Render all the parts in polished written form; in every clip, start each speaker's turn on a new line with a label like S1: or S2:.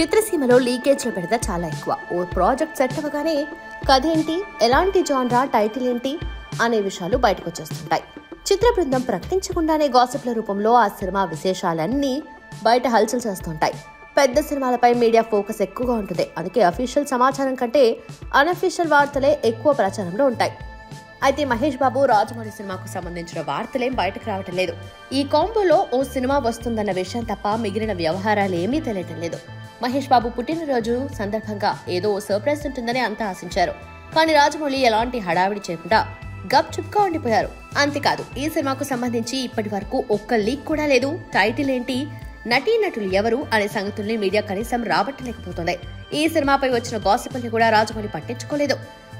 S1: చిత్రసీమలో లీకేజ్ల పెడత చాలా ఎక్కువ. ఓ ప్రాజెక్ట్ సెట్ అవ్వగానే కథ ఏంటి, ఎలాంటి జాన్రా, టైటిల్ ఏంటి అనే విషయాలు బయటకు వచ్చేస్తుంటాయి. చిత్ర బృందం ప్రకటించకుండానే గాసిప్ల రూపంలో ఆ సినిమా విశేషాలన్నీ బయట హల్చల్ చేస్తుంటాయి. పెద్ద సినిమాలపై మీడియా ఫోకస్ ఎక్కువగా ఉంటుంది. అందుకే అఫీషియల్ సమాచారం కంటే అనఫీషియల్ వార్తలే ఎక్కువ ప్రచారంలో ఉంటాయి. అయితే మహేష్ బాబు రాజమౌళి సినిమాకు సంబంధించిన వార్తలేం బయటకు రావటం లేదు. ఈ కాంబోలో ఓ సినిమా వస్తుందన్న విషయం తప్ప మిగిలిన వ్యవహారాలేమీ తెలియటం లేదు. మహేష్ బాబు పుట్టినరోజు సందర్భంగా ఏదో సర్ప్రైజ్ ఉంటుందని అంతా ఆశించారు. కానీ రాజమౌళి ఎలాంటి హడావిడి చేయకుండా గప్ చుప్గా ఉండిపోయారు. అంతేకాదు, ఈ సినిమాకు సంబంధించి ఇప్పటి వరకు ఒక్క లీక్ కూడా లేదు. టైటిల్ ఏంటి, నటీనటులు ఎవరు అనే సంగతుల్ని మీడియా కనీసం రాబట్టలేకపోతుంది. ఈ సినిమాపై వచ్చిన గాసిపుల్ని కూడా రాజమౌళి పట్టించుకోలేదు.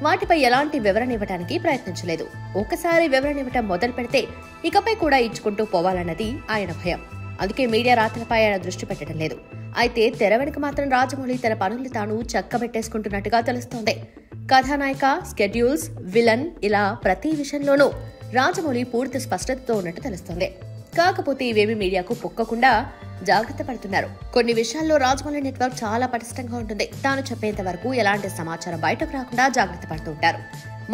S1: వాటిపై ఎలాంటి వివరణ ఇవ్వడానికి ప్రయత్నించలేదు. ఒకసారి వివరణ ఇవ్వటం మొదలు పెడితే ఇకపై కూడా ఇచ్చుకుంటూ పోవాలన్నది ఆయన భయం. అందుకే మీడియా రాతలపై ఆయన దృష్టి పెట్టడం లేదు. అయితే తెర వెనుక మాత్రం రాజమౌళి తన పనులు తాను చక్కబెట్టేసుకుంటున్నట్టుగా తెలుస్తోంది. కథానాయిక, స్కెడ్యూల్స్, విలన్ ఇలా ప్రతి విషయంలోనూ రాజమౌళి పూర్తి స్పష్టతతో ఉన్నట్టు తెలుస్తోంది. కాకపోతే ఇవేమీ మీడియాకు పొక్కకుండా జాగ్రత్త పడుతున్నారు. కొన్ని విషయాల్లో రాజమౌళి నెట్వర్క్ చాలా పటిష్టంగా ఉంటుంది. తాను చెప్పేంత వరకు ఎలాంటి సమాచారం బయటకు రాకుండా జాగ్రత్త పడుతూ ఉంటారు.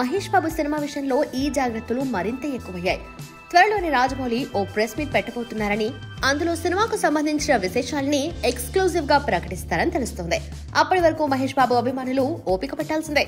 S1: మహేష్ బాబు సినిమా విషయంలో ఈ జాగ్రత్తలు మరింత ఎక్కువయ్యాయి. త్వరలోనే రాజమౌళి ఓ ప్రెస్ మీట్ పెట్టబోతున్నారని, అందులో సినిమాకు సంబంధించిన విశేషాలని ఎక్స్క్లూజివ్ గా ప్రకటిస్తారని తెలుస్తోంది. అప్పటి వరకు మహేష్ బాబు అభిమానులు ఓపిక పట్టాల్సిందే.